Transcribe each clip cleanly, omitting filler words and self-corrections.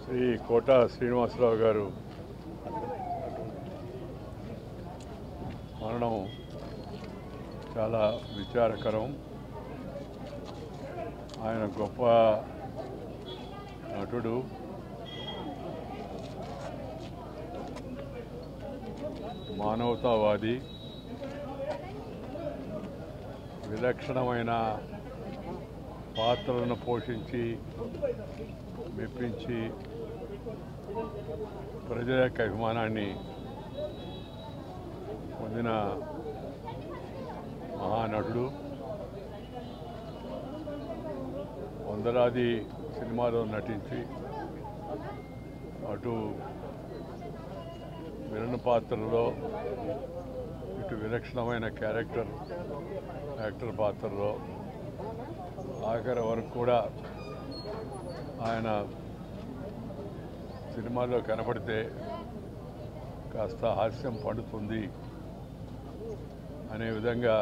శ్రీ కోట శ్రీనివాసరావు గారు మరణం చాలా విచారకరం. ఆయన గొప్ప నటుడు, మానవతావాది, విలక్షణమైన పాత్రలను పోషించి మెప్పించి ప్రజల యొక్క అభిమానాన్ని పొందిన మహానటుడు. వందలాది సినిమాలో నటించి అటు విలన్ పాత్రలో ఇటు విలక్షణమైన యాక్టర్ పాత్రలో ఆఖరి వరకు కూడా ఆయన సినిమాలో కనపడితే కాస్త హాస్యం పండుతుంది అనే విధంగా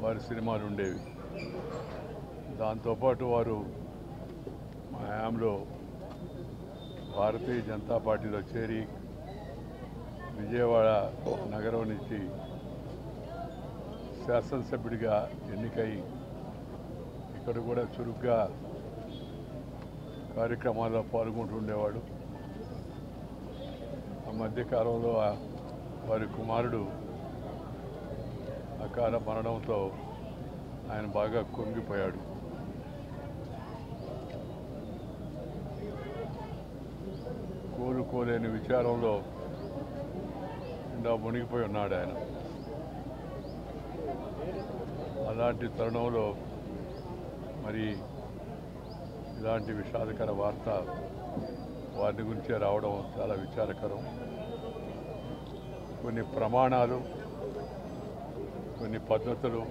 వారి సినిమాలు ఉండేవి. దాంతోపాటు వారు మా హయాంలో భారతీయ జనతా పార్టీలో చేరి విజయవాడ నగరం నుంచి శాసనసభ్యుడిగా ఎన్నికై ఇక్కడ కూడా చురుగ్గా కార్యక్రమాల్లో పాల్గొంటుండేవాడు. ఆ మధ్యకాలంలో వారి కుమారుడు అకాల మరణంతో ఆయన బాగా కుంగిపోయాడు. కోలుకోలేని విచారంలో ఇంకా మునిగిపోయి ఉన్నాడు ఆయన. అలాంటి తరుణంలో మరి ఇలాంటి విషాదకర వార్త వారి గురించే రావడం చాలా విచారకరం. కొన్ని ప్రమాణాలు, కొన్ని పద్ధతులు,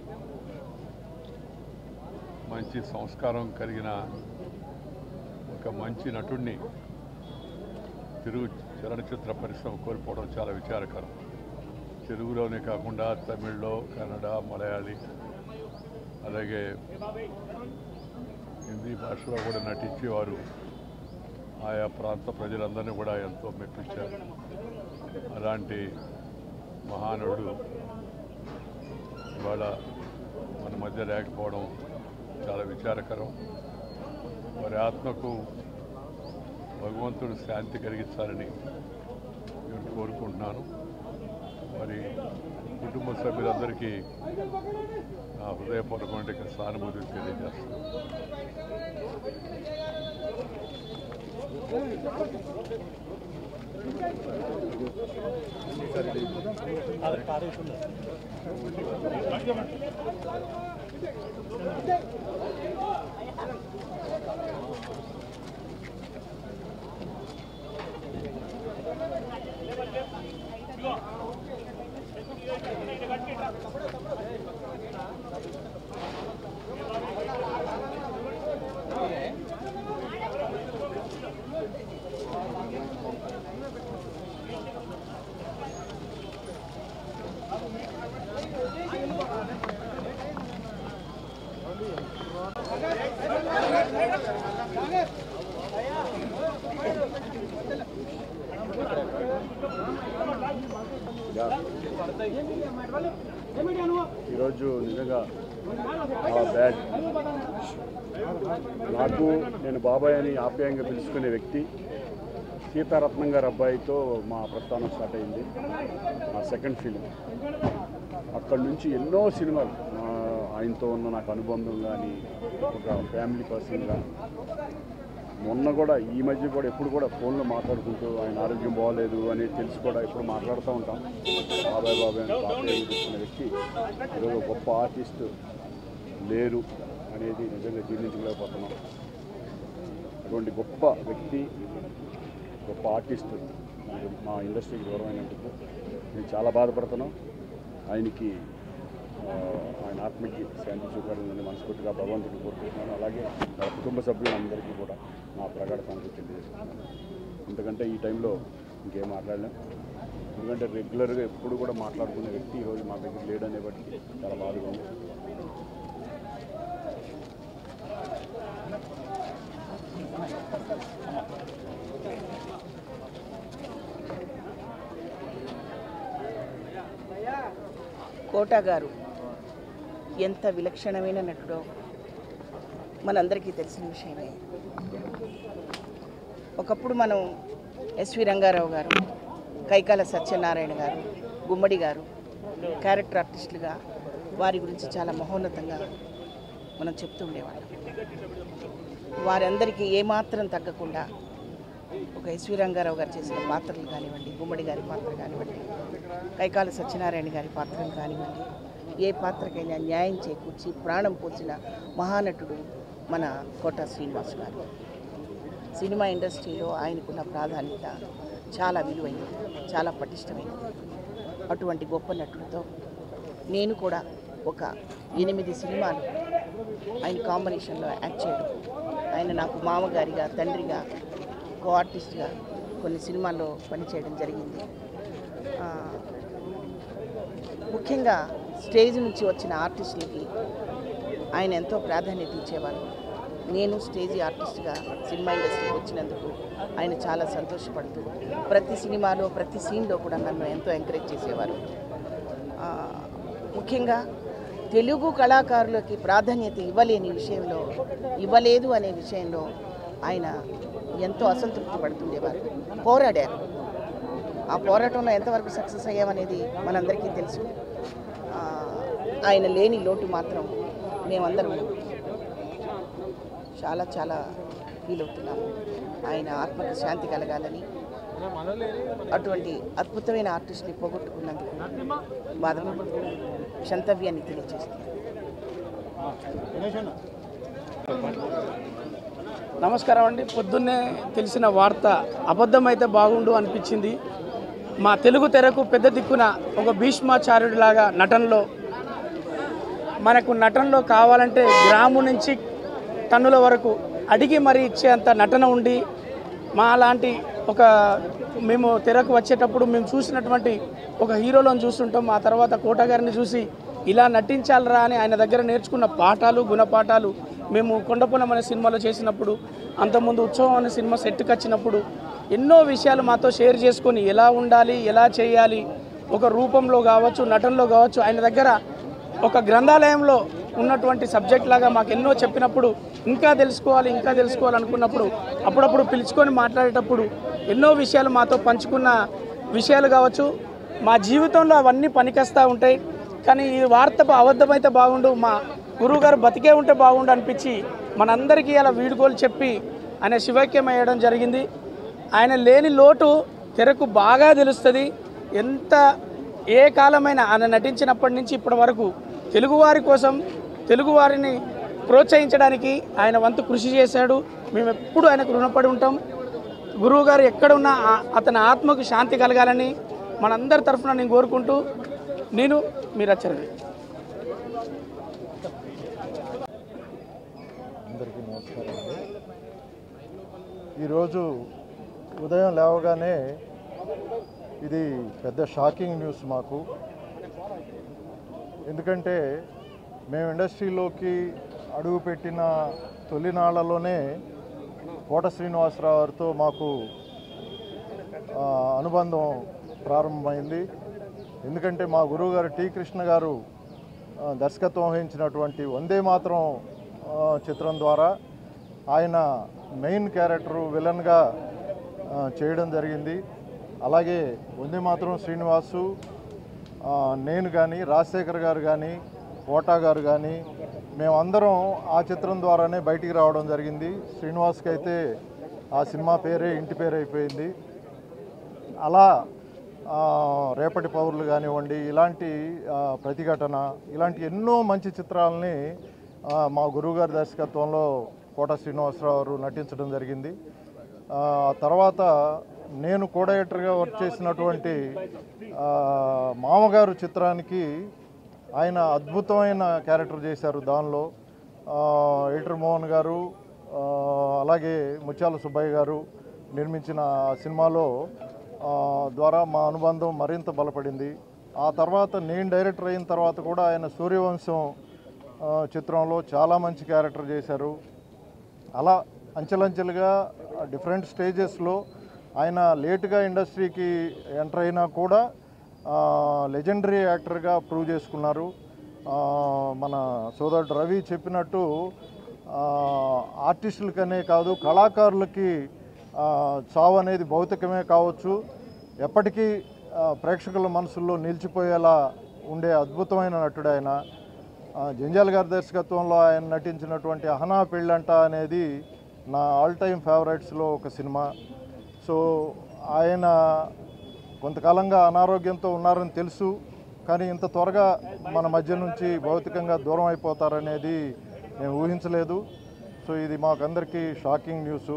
మంచి సంస్కారం కలిగిన ఒక మంచి నటుడిని తెలుగు చలనచిత్ర పరిశ్రమ కోల్పోవడం చాలా విచారకరం. తెలుగులోనే కాకుండా తమిళ్లో, కన్నడ, మలయాళీ, అలాగే హిందీ భాషలో కూడా నటించేవారు ఆయా ప్రాంత ప్రజలందరినీ కూడా ఎంతో మెప్పించారు. అలాంటి మహానుడు ఇవాళ మన మధ్య లేకపోవడం చాలా విచారకరం. వారి ఆత్మకు భగవంతుడు శాంతి కలిగించాలని నేను కోరుకుంటున్నాను. మరి కుటుంబ సభ్యులందరికీ నా హృదయపూర్వకమైన సానుభూతి తెలియజేస్తున్నాను. ఈరోజు నిజంగా చాలా బ్యాడ్. నాకు నేను బాబాయ్ అని ఆప్యాయంగా పిలుచుకునే వ్యక్తి సీతారత్నం గారి అబ్బాయితో మా ప్రస్థానం స్టార్ట్ అయింది. నా సెకండ్ ఫిలిం. అక్కడి నుంచి ఎన్నో సినిమాలు ఆయనతో ఉన్న నాకు అనుబంధం కానీ ఒక ఫ్యామిలీ పర్సన్గా మొన్న కూడా ఈ మధ్య కూడా ఎప్పుడు కూడా ఫోన్లో మాట్లాడుకుంటూ ఆయన ఆరోగ్యం బాగోలేదు అనేది తెలిసి కూడా ఎప్పుడు మాట్లాడుతూ ఉంటాం. బాబాయ్ బాబాయ్ అని ఆప్యాయంగా పిలుచుకునే వ్యక్తి ఈరోజు గొప్ప ఆర్టిస్టు లేరు అనేది నిజంగా జీర్ణించలేకపోతున్నాం. అటువంటి గొప్ప వ్యక్తి, గొప్ప ఆర్టిస్టు మా ఇండస్ట్రీకి దూరం అయినందుకు నేను చాలా బాధపడుతున్నాం. ఆయనకి ఆయన ఆత్మకి శాంతి చూపాలని మనస్ఫూర్తిగా భగవంతుడిని కోరుకుంటున్నాను. అలాగే నా కుటుంబ సభ్యులందరికీ కూడా నా ప్రగాఢ సానుభూతి తెలియజేస్తున్నాను. ఎందుకంటే ఈ టైంలో ఇంకేం మాట్లాడలేం. ఎందుకంటే రెగ్యులర్గా ఎప్పుడు కూడా మాట్లాడుకునే వ్యక్తి ఈరోజు మా దగ్గర లేడనే బట్టి చాలా బాధగా ఉంది. కోట గారు ఎంత విలక్షణమైన నటుడో మనందరికీ తెలిసిన విషయమే. ఒకప్పుడు మనం ఎస్వి రంగారావు గారు, కైకాల సత్యనారాయణ గారు, గుమ్మడి గారు క్యారెక్టర్ ఆర్టిస్టులుగా వారి గురించి చాలా మహోన్నతంగా మనం చెప్తూ ఉండేవాళ్ళం. వారందరికీ ఏమాత్రం తగ్గకుండా ఒక ఎస్వి రంగారావు గారు చేసిన పాత్రలు కానివ్వండి, గుమ్మడి గారి పాత్ర కానివ్వండి, కైకాల సత్యనారాయణ గారి పాత్రలు కానివ్వండి, ఏ పాత్రకైనా న్యాయం చేకూర్చి ప్రాణం పోసిన మహానటుడు మన కోట శ్రీనివాస్ గారు. సినిమా ఇండస్ట్రీలో ఆయనకున్న ప్రాధాన్యత చాలా విలువైనది, చాలా పటిష్టమైనది. అటువంటి గొప్ప నటుడితో నేను కూడా ఒక 8 సినిమాలు ఆయన కాంబినేషన్లో యాక్ట్ చేయడం, ఆయన నాకు మామగారిగా, తండ్రిగా, కో ఆర్టిస్ట్గా కొన్ని సినిమాల్లో పనిచేయడం జరిగింది. ముఖ్యంగా స్టేజ్ నుంచి వచ్చిన ఆర్టిస్టులకి ఆయన ఎంతో ప్రాధాన్యత ఇచ్చేవారు. నేను స్టేజీ ఆర్టిస్ట్గా సినిమా ఇండస్ట్రీకి వచ్చినందుకు ఆయన చాలా సంతోషపడుతూ ప్రతి సినిమాలో ప్రతి సీన్లో కూడా నన్ను ఎంతో ఎంకరేజ్ చేసేవారు. ముఖ్యంగా తెలుగు కళాకారులకి ప్రాధాన్యత ఇవ్వలేదు అనే విషయంలో ఆయన ఎంతో అసంతృప్తి పడుతుండేవారు. పోరాడారు. ఆ పోరాటంలో ఎంతవరకు సక్సెస్ అయ్యామనేది మనందరికీ తెలుసు. ఆయన లేని లోటు మాత్రం మేమందరం చాలా చాలా ఫీల్ అవుతున్నాము. ఆయన ఆత్మకి శాంతి కలగాలని, అటువంటి అద్భుతమైన ఆర్టిస్ట్ని పోగొట్టుకున్నందుకు బాధపడుతూ క్షంతవ్యాన్ని తెలియజేస్తుంది. నమస్కారం అండి. పొద్దున్నే తెలిసిన వార్త అబద్ధమైతే బాగుండు అనిపించింది. మా తెలుగు తెరకు పెద్ద దిక్కున ఒక భీష్మాచార్యుడిలాగా నటనలో కావాలంటే గ్రాము నుంచి టన్నుల వరకు అడిగి మరీ ఇచ్చేంత నటన ఉండి మా లాంటి మేము తెరకు వచ్చేటప్పుడు మేము చూసినటువంటి ఒక హీరోలను చూస్తుంటాం. ఆ తర్వాత కోట గారిని చూసి ఇలా నటించాలరా అని ఆయన దగ్గర నేర్చుకున్న పాఠాలు, గుణపాఠాలు మేము కొండపునం అనే సినిమాలో చేసినప్పుడు, అంతకుముందు ఉత్సవం అనే సినిమా సెట్కి వచ్చినప్పుడు ఎన్నో విషయాలు మాతో షేర్ చేసుకొని ఎలా ఉండాలి, ఎలా చేయాలి, ఒక రూపంలో కావచ్చు, నటనలో కావచ్చు, ఆయన దగ్గర ఒక గ్రంథాలయంలో ఉన్నటువంటి సబ్జెక్ట్ లాగా మాకు ఎన్నో చెప్పినప్పుడు ఇంకా తెలుసుకోవాలనుకున్నప్పుడు అప్పుడప్పుడు పిలుచుకొని మాట్లాడేటప్పుడు ఎన్నో విషయాలు మాతో పంచుకున్న విషయాలు కావచ్చు. మా జీవితంలో అవన్నీ పనికొస్తూ ఉంటాయి. కానీ ఈ వార్త అబద్ధమైతే బాగుండు, మా గురువుగారు బతికే ఉంటే బాగుండు అనిపించి మనందరికీ అలా వీడుకోలు చెప్పి ఆయన శివైక్యం అయ్యడం జరిగింది. ఆయన లేని లోటు తెరకు బాగా తెలుస్తుంది. ఏ కాలమైనా ఆయన నటించినప్పటి నుంచి ఇప్పటి వరకు తెలుగువారి కోసం, తెలుగువారిని ప్రోత్సహించడానికి ఆయన వంతు కృషి చేశాడు. మేము ఎప్పుడు ఆయనకు రుణపడి ఉంటాం. గురువుగారు ఎక్కడున్నా అతని ఆత్మకు శాంతి కలగాలని మనందరి తరఫున నేను కోరుకుంటూ మీరు వచ్చారు. అందరికీ నమస్కారం అండి. ఈరోజు ఉదయం లేవగానే ఇది పెద్ద షాకింగ్ న్యూస్ మాకు. ఎందుకంటే మేము ఇండస్ట్రీలోకి అడుగుపెట్టిన తొలినాళ్లలోనే కోట శ్రీనివాసరావు గారితో మాకు అనుబంధం ప్రారంభమైంది. ఎందుకంటే మా గురువు గారు టి కృష్ణ గారు దర్శకత్వం వహించినటువంటి వందే మాతరం చిత్రం ద్వారా ఆయన మెయిన్ క్యారెక్టరు విలన్గా చేయడం జరిగింది. అలాగే వందే మాతరం శ్రీనివాసు, నేను కానీ, రాజశేఖర్ గారు కానీ, కోటా గారు కానీ మేమందరం ఆ చిత్రం ద్వారానే బయటికి రావడం జరిగింది. శ్రీనివాస్కి అయితే ఆ సినిమా పేరే ఇంటి పేరు అయిపోయింది. అలా రేపటి పౌరులు కానివ్వండి, ఇలాంటి ప్రతిఘటన, ఇలాంటి ఎన్నో మంచి చిత్రాలని మా గురువుగారి దర్శకత్వంలో కోట శ్రీనివాసరావు గారు నటించడం జరిగింది. తర్వాత నేను కో డైరెక్టర్గా వర్క్ చేసినటువంటి మామగారు చిత్రానికి ఆయన అద్భుతమైన క్యారెక్టర్ చేశారు. దానిలో ఎడిటర్ మోహన్ గారు, అలాగే ముత్యాల సుబ్బయ్య గారు నిర్మించిన సినిమాలో ద్వారా మా అనుబంధం మరింత బలపడింది. ఆ తర్వాత నేను డైరెక్టర్ అయిన తర్వాత కూడా ఆయన సూర్యవంశం చిత్రంలో చాలా మంచి క్యారెక్టర్ చేశారు. అలా అంచెలంచెలుగా డిఫరెంట్ స్టేజెస్లో ఆయన లేటుగా ఇండస్ట్రీకి ఎంటర్ అయినా కూడా లెజెండరీ యాక్టర్గా ప్రూవ్ చేసుకున్నారు. మన సోదరుడు రవి చెప్పినట్టు ఆర్టిస్టులకనే కాదు, కళాకారులకి చావు అనేది భౌతికమే కావచ్చు, ఎప్పటికీ ప్రేక్షకుల మనసుల్లో నిలిచిపోయేలా ఉండే అద్భుతమైన నటుడు ఆయన. జంజాల్ గారి దర్శకత్వంలో ఆయన నటించినటువంటి అహనా పెళ్ళంట అనేది నా ఆల్ టైమ్ ఫేవరెట్స్లో ఒక సినిమా. సో ఆయన కొంతకాలంగా అనారోగ్యంతో ఉన్నారని తెలుసు, కానీ ఇంత త్వరగా మన మధ్య నుంచి భౌతికంగా దూరం అయిపోతారనేది నేను ఊహించలేదు. సో ఇది మాకందరికీ షాకింగ్ న్యూస్.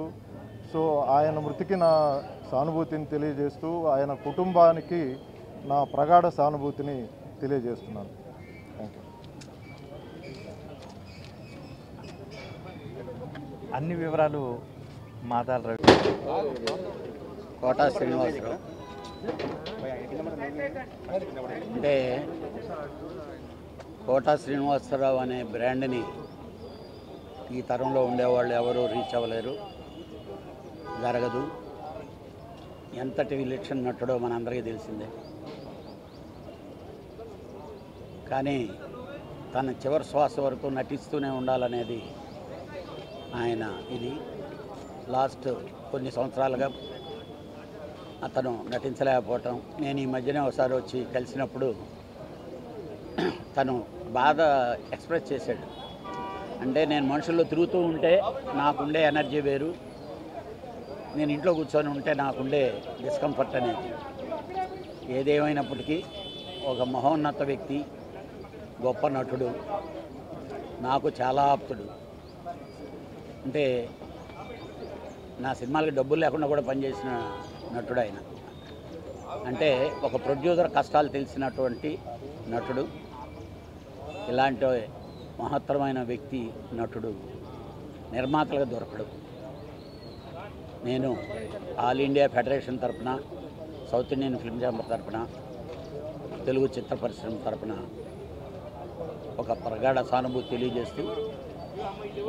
సో ఆయన మృతికి నా సానుభూతిని తెలియజేస్తూ ఆయన కుటుంబానికి నా ప్రగాఢ సానుభూతిని తెలియజేస్తున్నాను. Thank you. అన్ని వివరాలు మాదాల రవి. కోట శ్రీనివాసరావు అంటే కోట శ్రీనివాసరావు అనే బ్రాండ్ని ఈ తరంలో ఉండేవాళ్ళు ఎవరూ రీచ్ అవ్వలేరు, జరగదు. ఎంతటి విలక్షణ నటుడో మనందరికీ తెలిసిందే. కానీ తన చివరి శ్వాస వరకు నటిస్తూనే ఉండాలనేది ఆయన ఇది. లాస్ట్ కొన్ని సంవత్సరాలుగా అతను నటించలేకపోవటం, నేను ఈ మధ్యనే ఒకసారి వచ్చి కలిసినప్పుడు తను బాధ ఎక్స్ప్రెస్ చేశాడు. అంటే నేను మనుషుల్లో తిరుగుతూ ఉంటే నాకుండే ఎనర్జీ వేరు, నేను ఇంట్లో కూర్చొని ఉంటే నాకుండే డిస్కంఫర్ట్ అనేది. ఏదేమైనప్పటికీ ఒక మహోన్నత వ్యక్తి, గొప్ప నటుడు, నాకు చాలా ఆప్తుడు. అంటే నా సినిమాలకి డబ్బులు లేకుండా కూడా పనిచేసిన నటుడు ఆయన. అంటే ఒక ప్రొడ్యూసర్ కష్టాలు తెలిసినటువంటి నటుడు, ఇలాంటి మహత్తరమైన వ్యక్తి నటుడు నిర్మాతలుగా దొరకడు. నేను ఆల్ ఇండియా ఫెడరేషన్ తరఫున, సౌత్ ఇండియన్ ఫిల్మ్ ఛాంబర్ తరఫున, తెలుగు చిత్ర పరిశ్రమ తరఫున ఒక ప్రగాఢ సానుభూతి తెలియజేస్తూ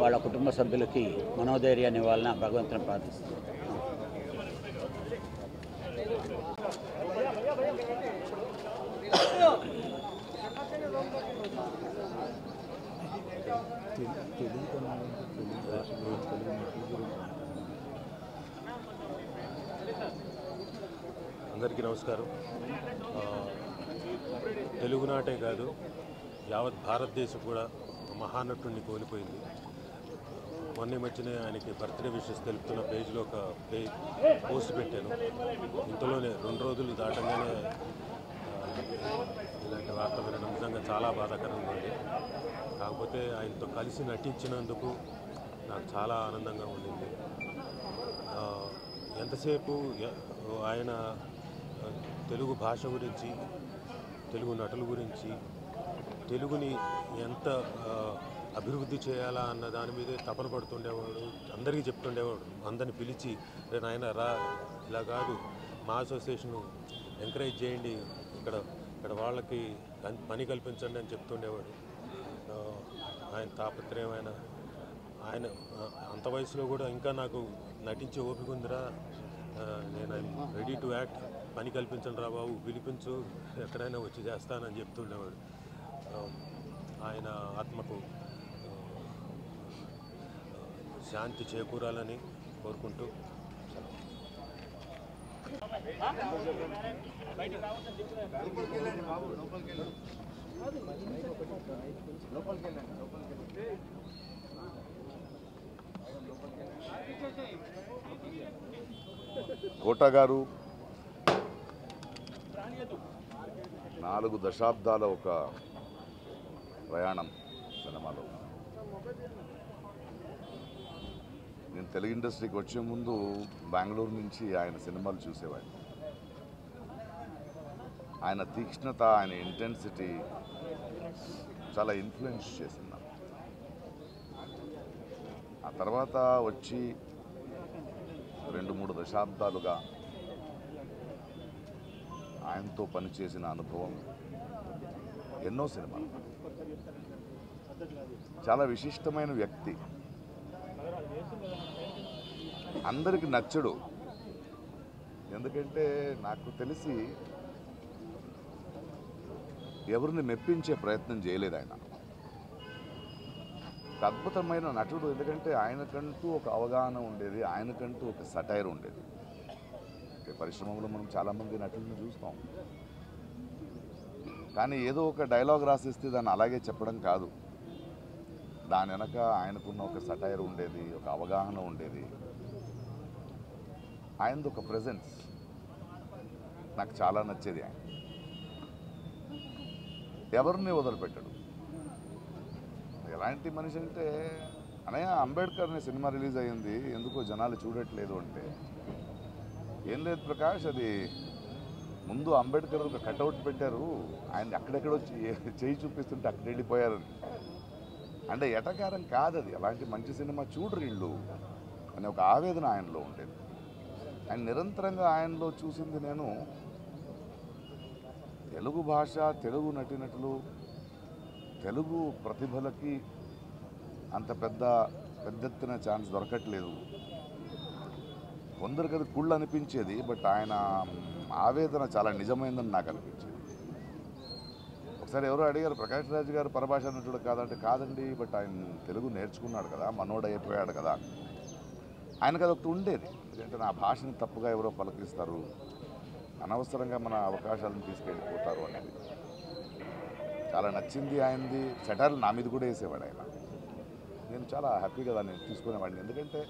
వాళ్ళ కుటుంబ సభ్యులకి మనోధైర్యాన్ని ఇవ్వాలని భగవంతుని ప్రార్థిస్తున్నాను. అందరికీ నమస్కారం. తెలుగునాటే కాదు, యావత్ భారతదేశం కూడా మహానటుడిని కోల్పోయింది. మొన్న మధ్యనే ఆయనకి బర్త్డే విషెస్ తెలుపుతున్న పేజ్లో ఒక పోస్ట్ పెట్టాను. ఇంతలోనే 2 రోజులు దాటంగానే ఇలాంటి వార్త వినడం నిజంగా చాలా బాధాకరంగా ఉంది. కాకపోతే ఆయనతో కలిసి నటించినందుకు నాకు చాలా ఆనందంగా ఉండింది. ఎంతసేపు ఆయన తెలుగు భాష గురించి, తెలుగు నటుల గురించి, తెలుగుని ఎంత అభివృద్ధి చేయాలా అన్న దాని మీదే తపన పడుతుండేవాడు. అందరికీ చెప్తుండేవాడు, అందరిని పిలిచి రే నాయన రా, ఇలా కాదు, మా అసోసియేషను ఎంకరేజ్ చేయండి, ఇక్కడ వాళ్ళకి పని కల్పించండి అని చెప్తుండేవాడు. ఆయన తాపత్రయమైన ఆయన అంత వయసులో కూడా ఇంకా నాకు నటించే ఓపిక ఉందిరా, నేను ఐఎమ్ రెడీ టు యాక్ట్, పని కల్పించండి రా బాబు, పిలిపించు, ఎక్కడైనా వచ్చి చేస్తానని చెప్తుండేవాడు. ఆయన ఆత్మకు శాంతి చేకూరాలని కోరుకుంటూ కోట గారు 4 దశాబ్దాల ఒక ప్రయాణం సినిమాలో. నేను తెలుగు ఇండస్ట్రీకి వచ్చే ముందు బెంగళూరు నుంచి ఆయన సినిమాలు చూసేవాడిని. ఆయన తీక్ష్ణత, ఆయన ఇంటెన్సిటీ చాలా ఇన్ఫ్లుయెన్స్ చేసింది నాకు. ఆ తర్వాత వచ్చి 2-3 దశాబ్దాలుగా ఆయనతో పనిచేసిన అనుభవం, ఎన్నో సినిమాలు. చాలా విశిష్టమైన వ్యక్తి, అందరికి నచ్చడు. ఎందుకంటే నాకు తెలిసి ఎవరిని మెప్పించే ప్రయత్నం చేయలేదు ఆయన. ఒక అద్భుతమైన నటుడు, ఎందుకంటే ఆయనకంటూ ఒక అవగాహన ఉండేది, ఆయనకంటూ ఒక సటైర్ ఉండేది. పరిశ్రమలో మనం చాలామంది నటులను చూస్తాం, కానీ ఏదో ఒక డైలాగ్ రాసిస్తే దాన్ని అలాగే చెప్పడం కాదు. దాని వెనక ఆయనకున్న ఒక సటైర్ ఉండేది, ఒక అవగాహన ఉండేది. ఆయనది ఒక ప్రెజెన్స్ నాకు చాలా నచ్చేది. ఆయన ఎవరిని వదిలిపెట్టాడు. ఎలాంటి మనిషి అంటే, అనయ్య అంబేద్కర్ అనే సినిమా రిలీజ్ అయ్యింది, ఎందుకో జనాలు చూడట్లేదు అంటే, ఏం లేదు ప్రకాష్, అది ముందు అంబేద్కర్ ఒక కట్అవుట్ పెట్టారు, ఆయన అక్కడెక్కడో చేయి చూపిస్తుంటే అక్కడ వెళ్ళిపోయారని. అంటే ఎటకారం కాదు అది, అలాంటి మంచి సినిమా చూడరు వీళ్ళు అనే ఒక ఆవేదన ఆయనలో ఉండేది. ఆయన నిరంతరంగా ఆయనలో చూసింది నేను, తెలుగు భాష, తెలుగు నటీనటులు, తెలుగు ప్రతిభలకి అంత పెద్ద ఎత్తున ఛాన్స్ దొరకట్లేదు. కొందరికి అది కుళ్ళు అనిపించేది, బట్ ఆయన ఆవేదన చాలా నిజమైందని నాకు అనిపించేది. ఒకసారి ఎవరో అడిగారు, ప్రకాష్ రాజ్ గారు పరభాష నటుడు కాదంటే, కాదండి, బట్ ఆయన తెలుగు నేర్చుకున్నాడు కదా, మనోడు అయిపోయాడు కదా. ఆయనకు అదొకటి ఉండేది, ఎందుకంటే నా భాషని తప్పుగా ఎవరో పలకరిస్తారు, అనవసరంగా మన అవకాశాలను తీసుకెళ్ళిపోతారు అనేది చాలా నచ్చింది ఆయనది. సెటర్లు నా మీద కూడా వేసేవాడు ఆయన. నేను చాలా హ్యాపీగా దాన్ని తీసుకునేవాడిని, ఎందుకంటే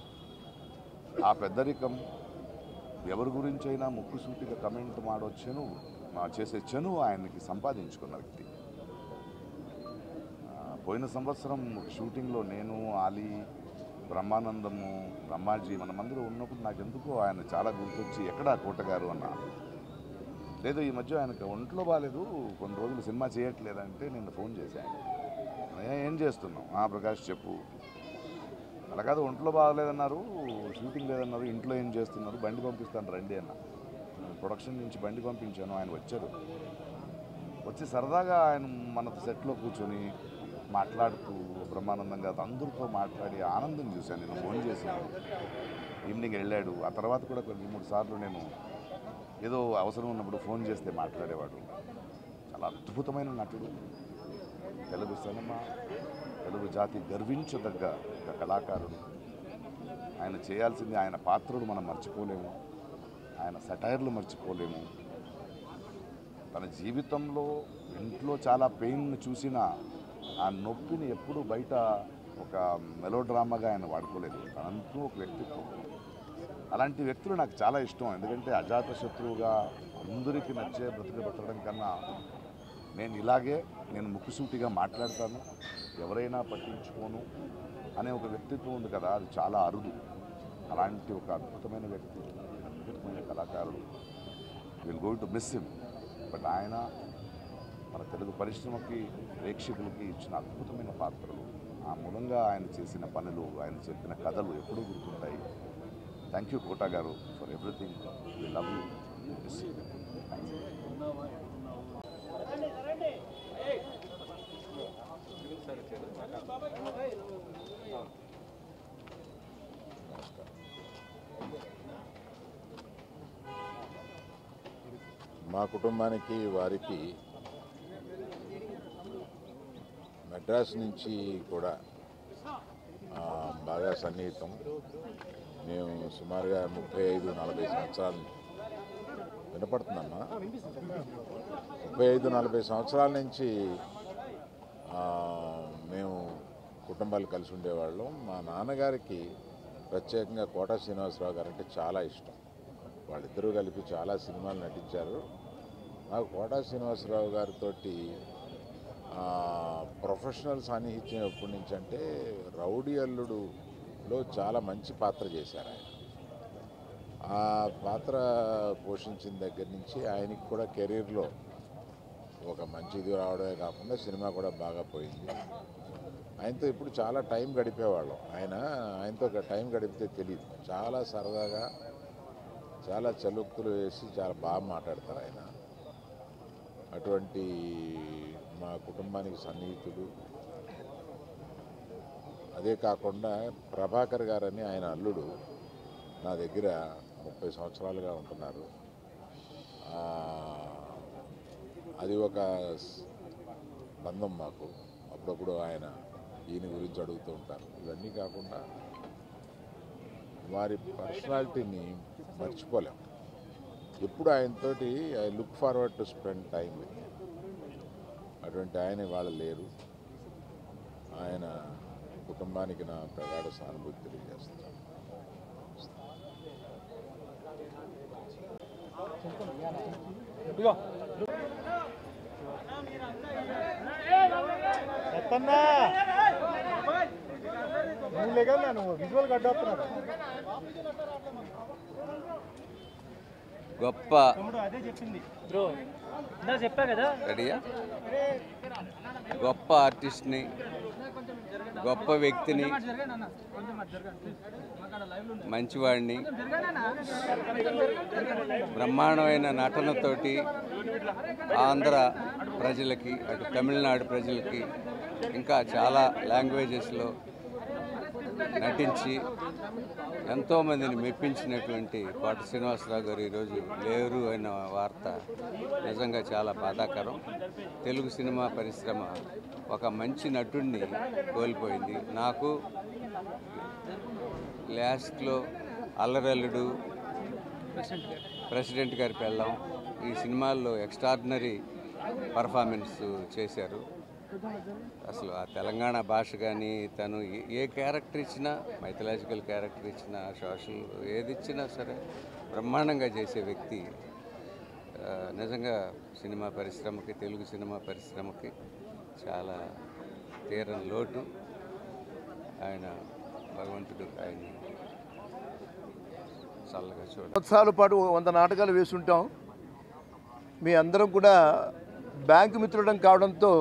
ఆ పెద్దరికం, ఎవరి గురించి అయినా ముక్కుసూటిగా కమెంట్ మాడొచ్చెను చేసే చనువు ఆయనకి సంపాదించుకున్న వ్యక్తి. పోయిన సంవత్సరం షూటింగ్లో నేను, ఆలీ, బ్రహ్మానందము, బ్రహ్మాజీ మనమందరూ ఉన్నప్పుడు నాకెందుకో ఆయన చాలా గుర్తొచ్చి, ఎక్కడా కోటగారు అన్న. లేదు, ఈ మధ్య ఆయనకు ఒంట్లో బాగాలేదు, కొన్ని రోజులు సినిమా చేయట్లేదంటే నేను ఫోన్ చేశాను, ఏం చేస్తున్నావు? ప్రకాష్ చెప్పు. అలా కాదు, ఒంట్లో బాగాలేదన్నారు, షూటింగ్ లేదన్నారు, ఇంట్లో ఏం చేస్తున్నారు, బండి పంపిస్తాను రండి అన్న. ప్రొడక్షన్ నుంచి బండి పంపించాను, ఆయన వచ్చారు. వచ్చి సరదాగా ఆయన మన సెట్లో కూర్చొని మాట్లాడుతూ బ్రహ్మానందంగా అందరితో మాట్లాడి ఆనందం చూశాను. నేను ఫోన్ చేశాను, ఈవినింగ్ వెళ్ళాడు. ఆ తర్వాత కూడా 2-3 సార్లు నేను ఏదో అవసరం ఉన్నప్పుడు ఫోన్ చేస్తే మాట్లాడేవాడు. చాలా అద్భుతమైన నటుడు, తెలుగు సినిమా, తెలుగు జాతి గర్వించదగ్గ ఒక కళాకారుడు. ఆయన చేయాల్సింది, ఆయన పాత్రలు మనం మర్చిపోలేము, ఆయన సటైర్లు మర్చిపోలేము. తన జీవితంలో ఇంట్లో చాలా పెయిన్ చూసిన ఆ నొప్పిని ఎప్పుడూ బయట ఒక మెలోడ్రామాగా ఆయన వాడుకోలేదు. తనంటూ ఒక వ్యక్తిత్వం. అలాంటి వ్యక్తులు నాకు చాలా ఇష్టం, ఎందుకంటే అజాత శత్రువుగా అందరికీ నచ్చే బతకడం కన్నా నేను ముక్కుసూటిగా మాట్లాడతాను, ఎవరైనా పట్టించుకోను అనే ఒక వ్యక్తిత్వం ఉంది కదా, అది చాలా అరుదు. అలాంటి ఒక అద్భుతమైన వ్యక్తి, అద్భుతమైన కళాకారుడు. Will going to miss him. But ఆయన మన తెలుగు పరిశ్రమకి, ప్రేక్షకులకి ఇచ్చిన అద్భుతమైన పాత్రలు, ఆ మూలంగా ఆయన చేసిన పనులు, ఆయన చెప్పిన కథలు ఎప్పుడూ గుర్తుంటాయి. Thank you Kota garu for everything. We love you, we miss you. మా కుటుంబానికి వారికి మెడ్రాస్ నుంచి కూడా బాగా సన్నిహితం. మేము సుమారుగా 35-40 సంవత్సరాలు వినపడుతుందమ్మా 35-40 సంవత్సరాల నుంచి మేము కుటుంబాలు కలిసి ఉండేవాళ్ళం. మా నాన్నగారికి ప్రత్యేకంగా కోట శ్రీనివాసరావు గారు అంటే చాలా ఇష్టం. వాళ్ళిద్దరూ కలిపి చాలా సినిమాలు నటించారు. నాకు కోట శ్రీనివాసరావు గారితో ప్రొఫెషనల్ సాన్నిహిత్యం ఎప్పటి నుంచి అంటే రౌడీ అల్లుడులో చాలా మంచి పాత్ర చేశారు ఆయన. ఆ పాత్ర పోషించిన దగ్గర నుంచి ఆయనకి కూడా కెరీర్లో ఒక మంచి ఇది రావడమే కాకుండా సినిమా కూడా బాగా పోయింది. ఆయనతో ఇప్పుడు చాలా టైం గడిపేవాళ్ళం. ఆయనతో టైం గడిపితే తెలియదు. చాలా సరదాగా చాలా చలుక్తులు వేసి చాలా బాగా మాట్లాడతారు ఆయన. అటువంటి మా కుటుంబానికి సన్నిహితుడు. అదే కాకుండా ప్రభాకర్ గారని ఆయన అల్లుడు నా దగ్గర 30 సంవత్సరాలుగా ఉంటున్నారు. అది ఒక బంధం మాకు. అప్పుడప్పుడు ఈయన గురించి అడుగుతూ ఉంటారు. ఇవన్నీ కాకుండా వారి పర్సనాలిటీని మర్చిపోలేం. ఎప్పుడు ఆయనతోటి I look forward to spend time with. అటువంటి ఆయన ఇవాళ లేరు. ఆయన కుటుంబానికి నా ప్రగాఢ సానుభూతి తెలియజేస్తున్నాను. గొప్ప రెడీయా గొప్ప ఆర్టిస్ట్ని, గొప్ప వ్యక్తిని, మంచివాడిని, బ్రహ్మాండమైన నటనతోటి ఆంధ్ర ప్రజలకి, అటు తమిళనాడు ప్రజలకి, ఇంకా చాలా లాంగ్వేజెస్లో నటించి ఎంతోమందిని మెప్పించినటువంటి కోట శ్రీనివాసరావు గారు ఈరోజు లేరు అన్న వార్త నిజంగా చాలా బాధాకరం. తెలుగు సినిమా పరిశ్రమ ఒక మంచి నటుడిని కోల్పోయింది. నాకు లాస్ట్లో అల్లరల్లుడు, ప్రెసిడెంట్ గారి పెళ్ళాం ఈ సినిమాల్లో ఎక్స్ట్రాడినరీ పర్ఫార్మెన్స్ చేశారు. అసలు ఆ తెలంగాణ భాష కానీ తను ఏ క్యారెక్టర్ ఇచ్చినా, మైథలాజికల్ క్యారెక్టర్ ఇచ్చినా, సోషల్ ఏది ఇచ్చినా సరే బ్రహ్మాండంగా చేసే వ్యక్తి. నిజంగా సినిమా పరిశ్రమకి, తెలుగు సినిమా పరిశ్రమకి చాలా తీరని లోటు. ఆయన భగవంతుడు ఆయన చల్లగా చూడ. సంవత్సరాల పాటు 100 నాటకాలు వేసుంటాం. మీ అందరం కూడా బ్యాంకు మిత్రుడం కావడంతో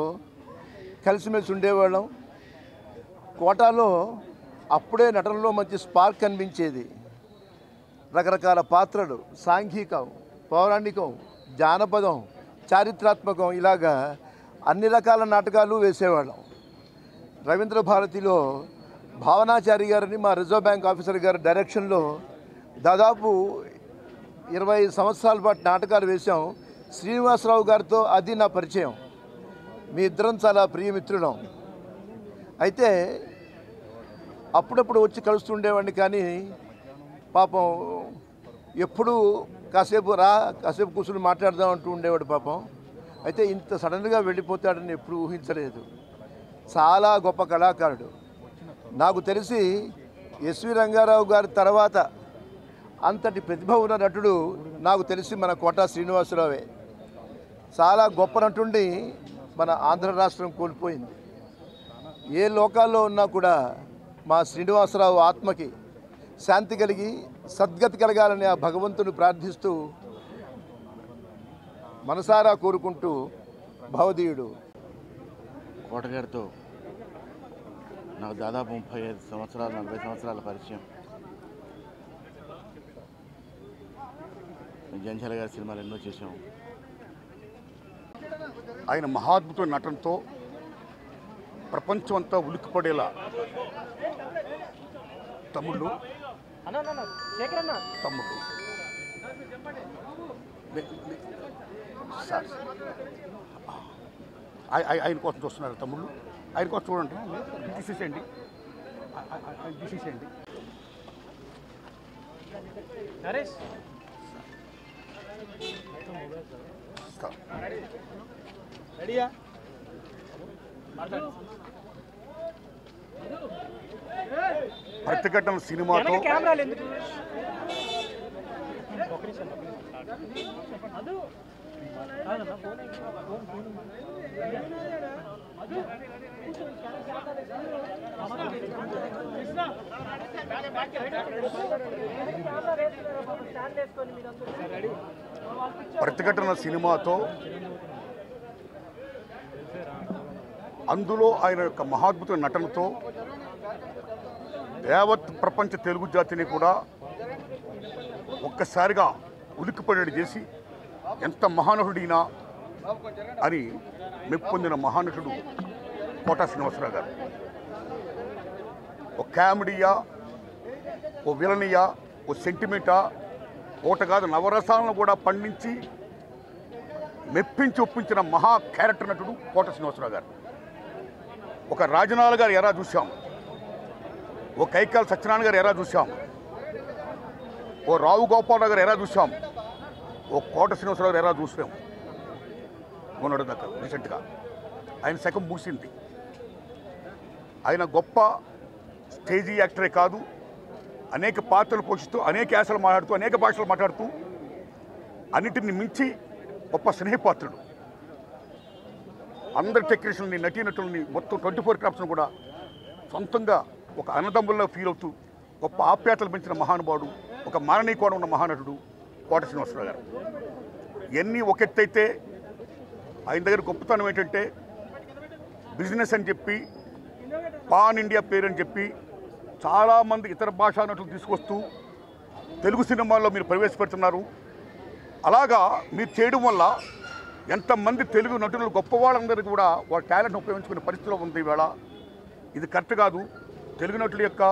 కలిసిమెలిసి ఉండేవాళ్ళం. కోటాలో అప్పుడే నటనలో మంచి స్పార్క్ కనిపించేది. రకరకాల పాత్రలు, సాంఘికం, పౌరాణికం, జానపదం, చారిత్రాత్మకం, ఇలాగా అన్ని రకాల నాటకాలు వేసేవాళ్ళం. రవీంద్ర భారతిలో భావనాచారి గారిని మా రిజర్వ్ బ్యాంక్ ఆఫీసర్ గారి డైరెక్షన్లో దాదాపు 20 సంవత్సరాల పాటు నాటకాలు వేశాం. శ్రీనివాసరావు గారితో అది నా పరిచయం. మీ ఇద్దరం చాలా ప్రియమిత్రులం. అయితే అప్పుడప్పుడు వచ్చి కలుస్తుండేవాడిని, కానీ పాపం ఎప్పుడు కాసేపు కూర్చుని మాట్లాడదాం అంటూ ఉండేవాడు పాపం. అయితే ఇంత సడన్గా వెళ్ళిపోతాడని ఎప్పుడు ఊహించలేదు. చాలా గొప్ప కళాకారుడు. నాకు తెలిసి ఎస్వి రంగారావు గారి తర్వాత అంతటి ప్రతిభ ఉన్న నటుడు నాకు తెలిసి మన కోట శ్రీనివాసరావే. చాలా గొప్ప నటుడిని మన ఆంధ్ర రాష్ట్రం కోల్పోయింది. ఏ లోకాల్లో ఉన్నా కూడా మా శ్రీనివాసరావు ఆత్మకి శాంతి కలిగి సద్గతి కలగాలని ఆ భగవంతుని ప్రార్థిస్తూ మనసారా కోరుకుంటూ భవదీయుడు. కోటగారితో నాకు దాదాపు 35 సంవత్సరాలు 40 సంవత్సరాల పరిచయం. జంధ్యాల గారి సినిమాలు ఎన్నో చేశాం. ఆయన మహాద్భుత నటనతో ప్రపంచం అంతా ఉలిక్కిపడేలా తమ్ముళ్ళు సార్ ఆయన కోసం చూస్తున్నారు తమ్ముళ్ళు, ఆయన కోసం చూడండి, తీసేసేయండి, తీసేసేయండి. ప్రతిఘటన సినిమాతో అందులో ఆయన యొక్క మహాద్భుత నటనతో యావత్ ప్రపంచ తెలుగు జాతిని కూడా ఒక్కసారిగా ఉలిక్కిపడేది చేసి ఎంత మహానటుడినా అని మెప్పొందిన మహానటుడు కోటా శ్రీనివాసరావు గారు. ఓ కామెడీయా, ఓ విలనియా, ఓ సెంటిమెంటా, ఓట కాదు నవరసాలను కూడా పండించి మెప్పించి ఒప్పించిన మహా క్యారెక్టర్ నటుడు కోటా శ్రీనివాసరావు గారు. ఒక రాజనాల గారు ఎరా చూసాం, ఓ కైకాల సత్యనారాయణ గారు ఎరా చూసాం, ఓ రావు గోపాలరావు గారు ఎరా చూసాం, ఓ కోట శ్రీనివాసరావు గారు ఎరా చూసాం. మొన్నటి దాకా రీసెంట్గా ఆయన శకం ముగిసింది. ఆయన గొప్ప స్టేజీ యాక్టరే కాదు, అనేక పాత్రలు పోషిస్తూ, అనేక యాసలు మాట్లాడుతూ, అనేక భాషలు మాట్లాడుతూ, అన్నిటిని మించి గొప్ప స్నేహపాత్రుడు. అందరి టెక్నీషియన్ని, నటీనటుల్ని మొత్తం 24 క్రాఫ్ట్స్ను కూడా సొంతంగా ఒక అన్నదమ్ముల్లో ఫీల్ అవుతూ గొప్ప ఆప్యాయతలు పెంచిన మహానుభావుడు, ఒక మాననీయ కోణం ఉన్న మహానటుడు కోట శ్రీనివాసరావు గారు. ఇవన్నీ ఒకెత్తైతే ఆయన దగ్గర గొప్పతనం ఏంటంటే బిజినెస్ అని చెప్పి, పాన్ ఇండియా పేరు అని చెప్పి చాలామంది ఇతర భాషా నటులు తీసుకొస్తూ తెలుగు సినిమాల్లో మీరు ప్రవేశపెడుతున్నారు. అలాగా మీరు చేయడం వల్ల ఎంతమంది తెలుగు నటులు గొప్ప వాళ్ళందరికీ కూడా వాళ్ళ టాలెంట్ ఉపయోగించుకునే పరిస్థితిలో ఉంది ఈవేళ. ఇది కరెక్ట్ కాదు. తెలుగు నటుల యొక్క,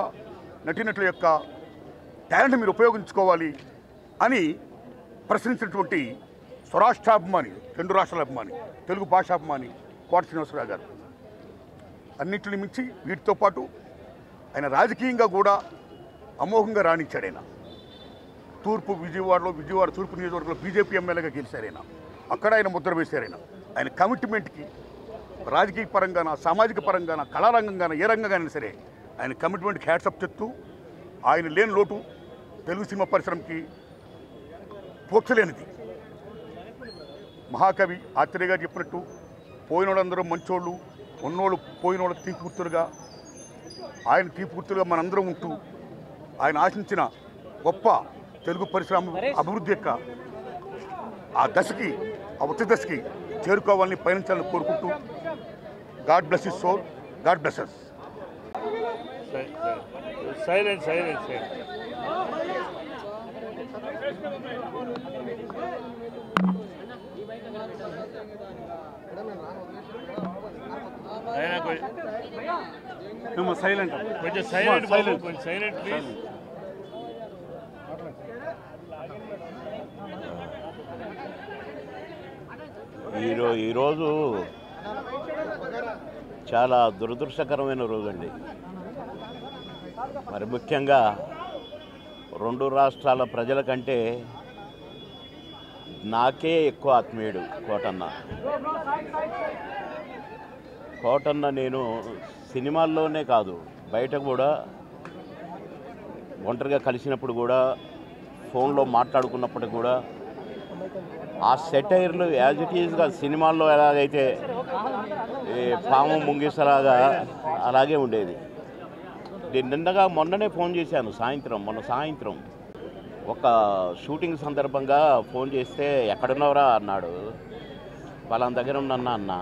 నటీనటుల యొక్క టాలెంట్ మీరు ఉపయోగించుకోవాలి అని ప్రశ్నించినటువంటి స్వరాష్ట్రాభిమాని, 2 రాష్ట్రాల అభిమాని, తెలుగు భాషాభిమాని కోట శ్రీనివాసరావు గారు. అన్నింటిని మించి వీటితో పాటు ఆయన రాజకీయంగా కూడా అమోఘంగా రాణించాడు. ఆయన విజయవాడ తూర్పు నియోజకవర్గంలో బీజేపీ ఎమ్మెల్యేగా గెలిచారు. ఆయన అక్కడ ఆయన ముద్ర వేశారు. ఆయన కమిట్మెంట్కి రాజకీయ పరంగాన, సామాజిక పరంగాన, కళారంగంగాన, ఏ రంగంగానైనా సరే ఆయన కమిట్మెంట్కి హ్యాట్సప్ చెప్తూ ఆయన లేని లోటు తెలుగు సినిమా పరిశ్రమకి పోర్చలేనిది. మహాకవి ఆత్రేయ గారు చెప్పినట్టు పోయినోళ్ళందరూ మంచోళ్ళు, ఉన్నోళ్ళు పోయినోళ్ళ తీపూర్తులుగా, ఆయన తీపూర్తులుగా మనందరం ఉంటూ ఆయన ఆశించిన గొప్ప తెలుగు పరిశ్రమ అభివృద్ధి యొక్క ఆ దశకి, ఆ ఉచ్చ దశకి చేరుకోవాలని, పయనించాలని కోరుకుంటూ God bless his soul, God bless us. Silence silent, కొంచెం సైలెంట్, కొంచెం సైలెంట్ ప్లీజ్. ఈరోజు చాలా దురదృష్టకరమైన రోజండి. మరి ముఖ్యంగా 2 రాష్ట్రాల ప్రజల కంటే నాకే ఎక్కువ ఆత్మీయుడు కోటన్న. నేను సినిమాల్లోనే కాదు, బయట కూడా ఒంటరిగా కలిసినప్పుడు కూడా, ఫోన్లో మాట్లాడుకున్నప్పుడు కూడా ఆ సెటైర్లు యాజ్ ఇట్ ఈజ్గా సినిమాల్లో ఎలాగైతే పాము ముంగిసలాగా అలాగే ఉండేది. మొన్ననే ఫోన్ చేశాను, మొన్న సాయంత్రం ఒక షూటింగ్ సందర్భంగా ఫోన్ చేస్తే ఎక్కడున్నావురా అన్నాడు. వాళ్ళ దగ్గర ఉన్నా అన్న.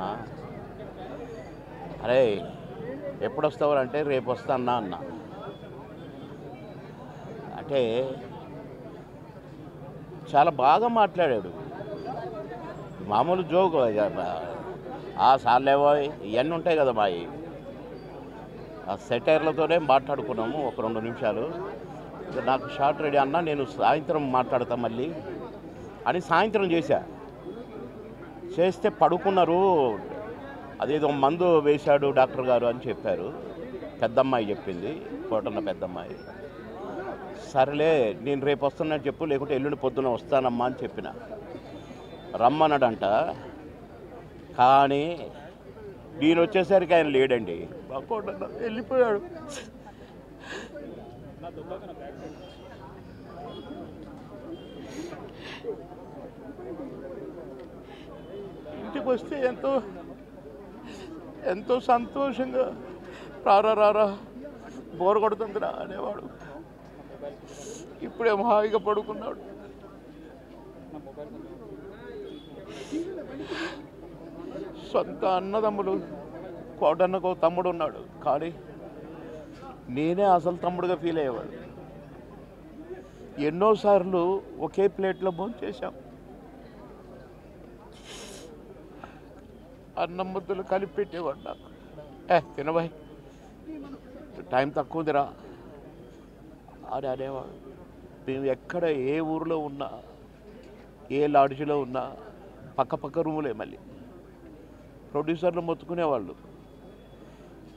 అరే ఎప్పుడు వస్తావురా అంటే రేపు వస్తానా అన్న. అంటే చాలా బాగా మాట్లాడాడు. మామూలు జోక్ సార్లేవో ఇవన్నీ ఉంటాయి కదా మావి. ఆ సెటైర్లతోనే మాట్లాడుకున్నాము ఒక 2 నిమిషాలు. నాకు షార్ట్ రెడీ అన్నా, నేను సాయంత్రం మాట్లాడతా మళ్ళీ అని సాయంత్రం చేశా. చేస్తే పడుకున్నారు, అదేదో మందు వేశాడు డాక్టర్ గారు అని చెప్పారు. పెద్దమ్మాయి చెప్పింది, కోటన్న పెద్దమ్మాయి. సరేలే నేను రేపు వస్తున్నట్టు చెప్పు, లేకుంటే ఎల్లుండి పొద్దున వస్తానమ్మా అని చెప్పిన. రమ్మన్నాడంట. కానీ నేను వచ్చేసరికి ఆయన లేడండి. కోటన్న వెళ్ళిపోయాడు. ఇంటికి వస్తే ఎంతో సంతోషంగా రారా బోరు కొడుతుందిరా అనేవాడు. ఇప్పుడేమో హాయిగా పడుకున్నాడు. సొంత అన్నదమ్ములు, కోటన్నకు తమ్ముడు ఉన్నాడు, కానీ నేనే అసలు తమ్ముడుగా ఫీల్ అయ్యేవాడు. ఎన్నోసార్లు ఒకే ప్లేట్లో భోంచేశాం. అన్నం ముద్దలు కలిపి పెట్టేవాడు నాకు. తినబాయ్, టైం తక్కువ ఉందిరా అని అనేవాడు. మేము ఎక్కడ ఏ ఊరిలో ఉన్నా, ఏ లాడ్జిలో ఉన్నా పక్క రూములే. మళ్ళీ ప్రొడ్యూసర్లు మొత్తుకునేవాళ్ళు,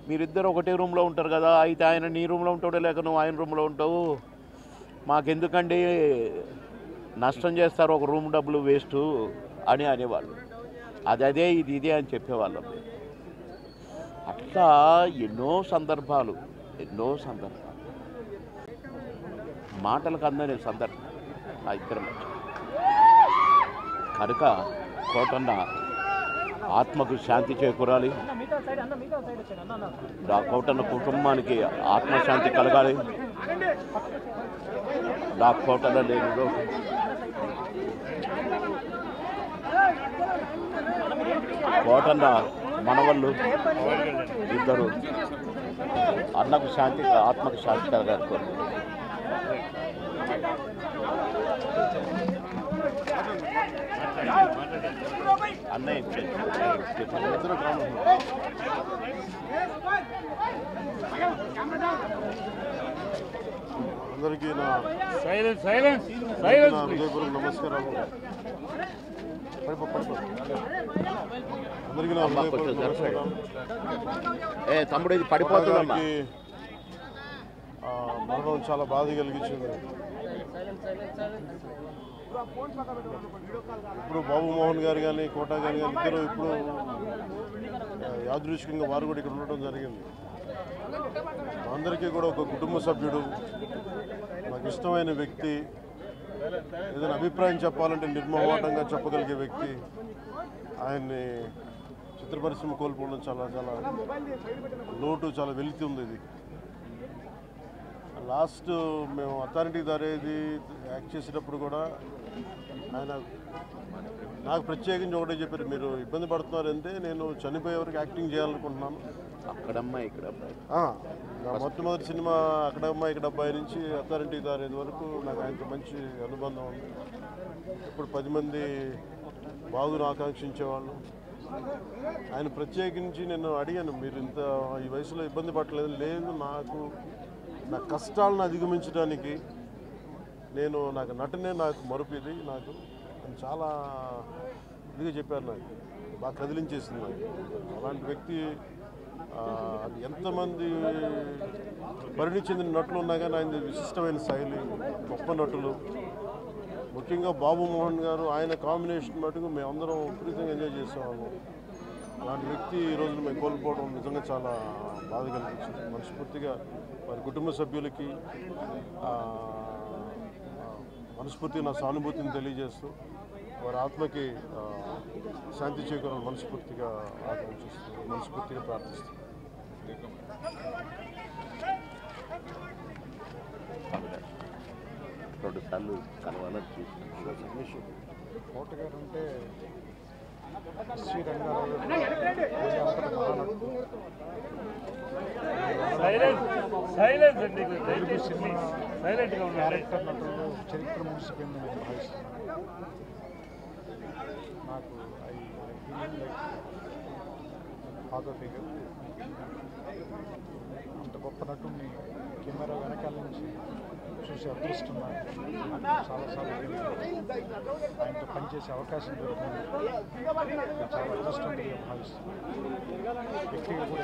మీరిద్దరు ఒకటే రూమ్లో ఉంటారు కదా, అయితే ఆయన నీ రూమ్లో ఉంటాడో లేక నువ్వు ఆయన రూమ్లో ఉంటావు, మాకెందుకండి నష్టం చేస్తారు, ఒక రూమ్ డబ్బులు వేస్ట్ అని అనేవాళ్ళు. అదే ఇదే అని చెప్పేవాళ్ళం. అట్లా ఎన్నో సందర్భాలు మాటలకు అందని సందర్భం ఆ ఇద్దరి మధ్య. కనుక కోటన్న ఆత్మకు శాంతి చేకూరాలి, ఆ కోటన్న కుటుంబానికి ఆత్మశాంతి కలగాలి. ఆ కోటన్న లేనిదో కోటన్న మనవళ్ళు ఇద్దరు అన్నకు శాంతి, ఆత్మకు శాంతి కలగాలి. అన్నయ్య అందరికీ నా హృదయపూర్వక నమస్కారాలు. అందరికీ నా హృదయపూర్వక నమస్కారాలు. తమ్ముడు ఇది పడిపోతుందమ్మా. మరణం చాలా బాధ కలిగించింది. ఇప్పుడు బాబు మోహన్ గారు కానీ కోట గారు కానీ ఇద్దరు ఇప్పుడు యాదృచ్ఛికంగా వారు కూడా ఇక్కడ ఉండటం జరిగింది. అందరికీ కూడా ఒక కుటుంబ సభ్యుడు, నాకు ఇష్టమైన వ్యక్తి, ఏదైనా అభిప్రాయం చెప్పాలంటే నిర్మోహమాటంగా చెప్పగలిగే వ్యక్తి. ఆయన్ని చిత్ర పరిశ్రమ కోల్పోవడం చాలా లోటు, చాలా వెలితి ఉంది. ఇది లాస్ట్ మేము అథారిటీ దారేది యాక్ట్ చేసేటప్పుడు కూడా ఆయన నాకు ప్రత్యేకించి ఒకటే చెప్పారు, మీరు ఇబ్బంది పడుతున్నారంటే నేను చనిపోయే వరకు యాక్టింగ్ చేయాలనుకుంటున్నాను. అక్కడమ్మా ఇక్కడ నా మొట్టమొదటి సినిమా అక్కడమ్మా ఇక్కడ అబ్బాయి నుంచి అథారిటీ దారేది వరకు నాకు ఆయనతో మంచి అనుబంధం ఉంది. ఇప్పుడు 10 మంది బాగును ఆకాంక్షించేవాళ్ళు. ఆయన ప్రత్యేకించి నేను అడిగాను, మీరు ఇంత ఈ వయసులో ఇబ్బంది పడలేదు. లేదు, నా కష్టాలను అధిగమించడానికి నాకు నటనే నాకు మరుపుది, నాకు చాలా ఇదిగా చెప్పారు. నాకు బాగా కదిలించేసింది. నాకు అలాంటి వ్యక్తి ఎంతమంది పరిణి చెందిన నటులు ఉన్నా కానీ ఆయన విశిష్టమైన శైలి, గొప్ప నటులు. ముఖ్యంగా బాబు మోహన్ గారు, ఆయన కాంబినేషన్ మటుకు మేమందరం విపరీతంగా ఎంజాయ్ చేసేవాళ్ళం. అలాంటి వ్యక్తి ఈ రోజున మేము కోల్పోవడం నిజంగా చాలా బాధ కలిగించింది. మనస్ఫూర్తిగా వారి కుటుంబ సభ్యులకి మనస్ఫూర్తిగా నా సానుభూతిని తెలియజేస్తూ వారి ఆత్మకి శాంతి చేకూరాలని మనస్ఫూర్తిగా ఆకాంక్షిస్తూ, మనస్ఫూర్తిగా ప్రార్థిస్తూ. రెండు సార్లు కలవాలని చూసి కోట గారు అంటే శ్రీ రంగారావు క్యారెక్టర్ నటులు చరిత్ర ముగిసిపోయిందని నేను భావిస్తున్నాను. నాకు ఫాదర్ ఫిగర్. అంత గొప్ప నటుడిని కెమెరా వెనకాల నుంచి చూసే అదృష్టం చాలాసార్లు ఆయనతో పనిచేసే అవకాశం దొరికింది. చాలా అదృష్టంగా భావిస్తున్నాను.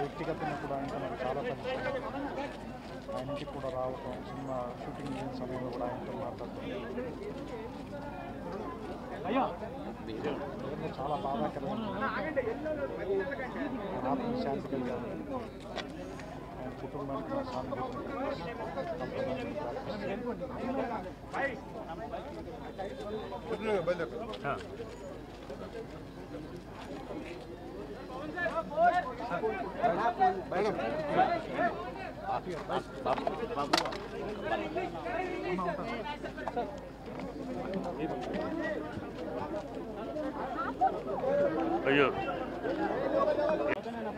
వ్యక్తిగతంగా కూడా ఆయనతో నాకు చాలా పని. ఆయన ఇంటికి కూడా రావటం, సినిమా షూటింగ్ లేని సమయంలో కూడా ఆయనతో మాట్లాడటం నిజంగా చాలా బాధాకరమైన. ఆత్మ శాంతి కలిగాను. ఆయన కుటుంబానికి నా సానుభూతి. అయ్యో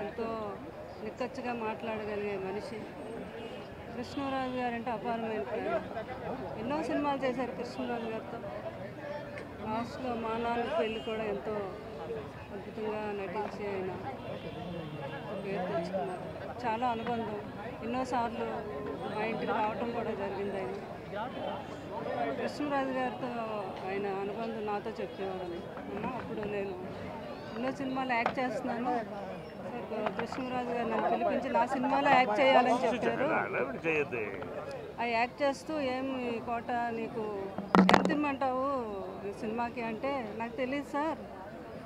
ఎంతో నిక్కచ్చిగా మాట్లాడగలిగే మనిషి కృష్ణరాజు గారు అంటే అపారమైన ప్రేమ. ఎన్నో సినిమాలు చేశారు కృష్ణరాజు గారితో. లాస్ట్లో మా నాన్న పెళ్ళి కూడా ఎంతో అద్భుతంగా నటించి ఆయన పేరు తెచ్చుకున్నారు. చాలా అనుబంధం. ఎన్నోసార్లు మా ఇంటికి రావటం కూడా జరిగింది. ఆయన కృష్ణరాజు గారితో ఆయన అనుబంధం నాతో చెప్పేవారని. అప్పుడు నేను ఎన్నో సినిమాలు యాక్ట్ చేస్తున్నాను, కృష్ణరాజు గారు నన్ను పిలిపించి నా సినిమాలో యాక్ట్ చేయాలని చెప్పారు. ఆ యాక్ట్ చేస్తూ ఏమి కోట నీకు ఎంత ఇమ్మంటావు సినిమాకి అంటే, నాకు తెలియదు సార్,